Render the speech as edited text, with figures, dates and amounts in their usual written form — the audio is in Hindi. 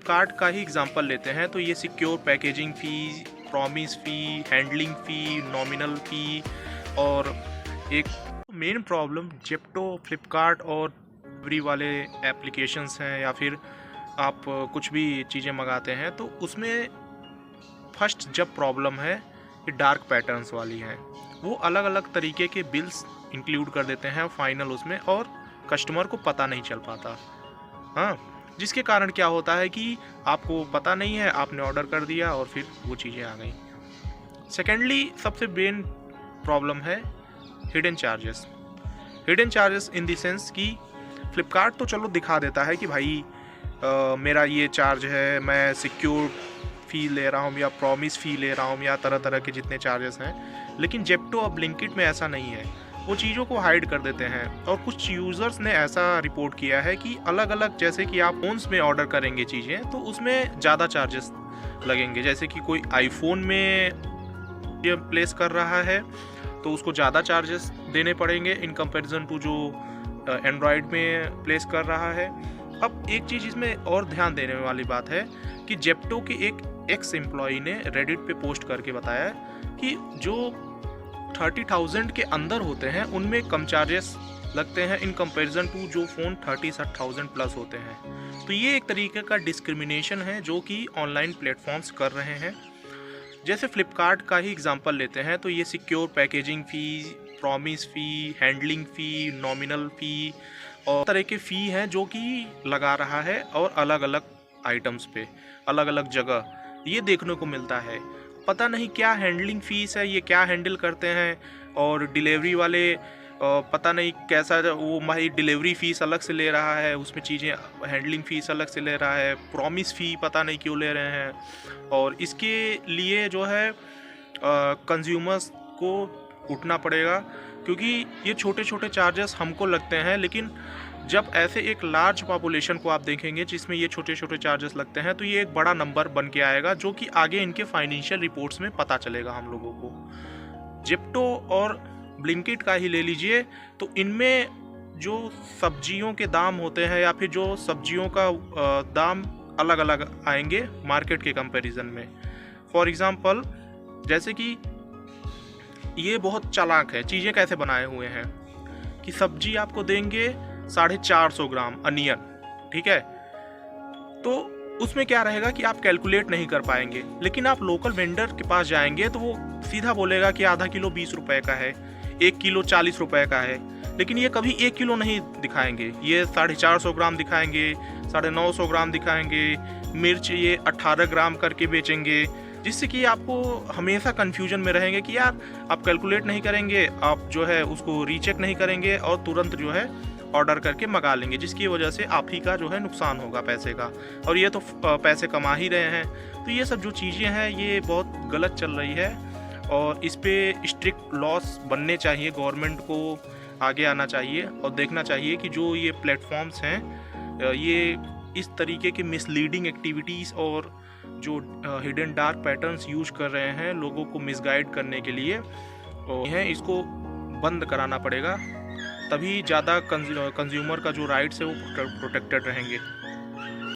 कार्ड का ही एग्जांपल लेते हैं तो ये सिक्योर पैकेजिंग फ़ी, प्रॉमिस फ़ी, हैंडलिंग फ़ी, नॉमिनल फ़ी और एक मेन प्रॉब्लम ज़ेप्टो, फ्लिपकार्ट और डिलीवरी वाले एप्लीकेशंस हैं या फिर आप कुछ भी चीज़ें मंगाते हैं तो उसमें फर्स्ट जब प्रॉब्लम है ये डार्क पैटर्न्स वाली हैं। वो अलग अलग तरीके के बिल्स इंक्लूड कर देते हैं फाइनल उसमें और कस्टमर को पता नहीं चल पाता। हाँ, जिसके कारण क्या होता है कि आपको पता नहीं है, आपने ऑर्डर कर दिया और फिर वो चीज़ें आ गई। सेकेंडली सबसे मेन प्रॉब्लम है hidden charges. Hidden charges in the sense कि फ्लिपकार्ट तो चलो दिखा देता है कि भाई मेरा ये चार्ज है, मैं सिक्योर फ़ी ले रहा हूँ या प्रॉमिस फ़ी ले रहा हूँ या तरह तरह के जितने चार्जेस हैं। लेकिन ज़ेप्टो और ब्लिंकिट में ऐसा नहीं है, वो चीज़ों को हाइड कर देते हैं। और कुछ यूज़र्स ने ऐसा रिपोर्ट किया है कि अलग अलग जैसे कि आप फ़ोन्स में ऑर्डर करेंगे चीज़ें तो उसमें ज़्यादा चार्जेस लगेंगे। जैसे कि कोई आईफोन में ये प्लेस कर रहा है तो उसको ज़्यादा चार्जेस देने पड़ेंगे इन कंपैरिजन टू जो एंड्रॉयड में प्लेस कर रहा है। अब एक चीज़ इसमें और ध्यान देने वाली बात है कि ज़ेप्टो के एक एक्स एम्प्लॉई ने रेडिट पे पोस्ट करके बताया कि जो 30,000 के अंदर होते हैं उनमें कम चार्जेस लगते हैं इन कंपैरिजन टू जो फ़ोन 30,000 प्लस होते हैं। तो ये एक तरीके का डिस्क्रिमिनेशन है जो कि ऑनलाइन प्लेटफॉर्म्स कर रहे हैं। जैसे फ्लिपकार्ट का ही एग्जांपल लेते हैं तो ये सिक्योर पैकेजिंग फ़ी, प्रॉमिस फ़ी, हैंडलिंग फ़ी, नॉमिनल फ़ी और तरह के फ़ी हैं जो कि लगा रहा है और अलग अलग आइटम्स पे अलग अलग जगह ये देखने को मिलता है। पता नहीं क्या हैंडलिंग फ़ीस है, ये क्या हैंडल करते हैं। और डिलीवरी वाले पता नहीं कैसा वो भाई डिलीवरी फ़ीस अलग से ले रहा है, उसमें चीज़ें हैंडलिंग फ़ीस अलग से ले रहा है, प्रॉमिस फ़ी पता नहीं क्यों ले रहे हैं। और इसके लिए जो है कंज्यूमर्स को उठना पड़ेगा क्योंकि ये छोटे छोटे चार्जेस हमको लगते हैं, लेकिन जब ऐसे एक लार्ज पॉपुलेशन को आप देखेंगे जिसमें ये छोटे छोटे चार्जेस लगते हैं तो ये एक बड़ा नंबर बन के आएगा जो कि आगे इनके फाइनेंशियल रिपोर्ट्स में पता चलेगा हम लोगों को। ज़ेप्टो और ब्लिंकिट का ही ले लीजिए तो इनमें जो सब्जियों के दाम होते हैं या फिर जो सब्जियों का दाम अलग अलग आएंगे मार्केट के कंपैरिजन में। फॉर एग्ज़ाम्पल जैसे कि ये बहुत चालाक है, चीज़ें कैसे बनाए हुए हैं कि सब्जी आपको देंगे 450 ग्राम अनियन, ठीक है। तो उसमें क्या रहेगा कि आप कैलकुलेट नहीं कर पाएंगे, लेकिन आप लोकल वेंडर के पास जाएंगे तो वो सीधा बोलेगा कि आधा किलो 20 रुपए का है, 1 किलो 40 रुपए का है। लेकिन ये कभी 1 किलो नहीं दिखाएंगे, ये 450 ग्राम दिखाएंगे, 950 ग्राम दिखाएंगे। मिर्च ये 18 ग्राम करके बेचेंगे, जिससे कि आपको हमेशा कन्फ्यूजन में रहेंगे कि यार आप कैलकुलेट नहीं करेंगे, आप जो है उसको रीचेक नहीं करेंगे और तुरंत जो है ऑर्डर करके मंगा लेंगे, जिसकी वजह से आप ही का जो है नुकसान होगा पैसे का। और ये तो पैसे कमा ही रहे हैं। तो ये सब जो चीज़ें हैं ये बहुत गलत चल रही है और इस पर स्ट्रिक्ट लॉस बनने चाहिए। गवर्नमेंट को आगे आना चाहिए और देखना चाहिए कि जो ये प्लेटफॉर्म्स हैं ये इस तरीके के मिसलीडिंग एक्टिविटीज़ और जो हिडन डार्क पैटर्न्स यूज कर रहे हैं लोगों को मिसगाइड करने के लिए हैं, इसको बंद कराना पड़ेगा। तभी ज़्यादा कंज्यूमर का जो राइट्स है वो प्रोटेक्टेड रहेंगे।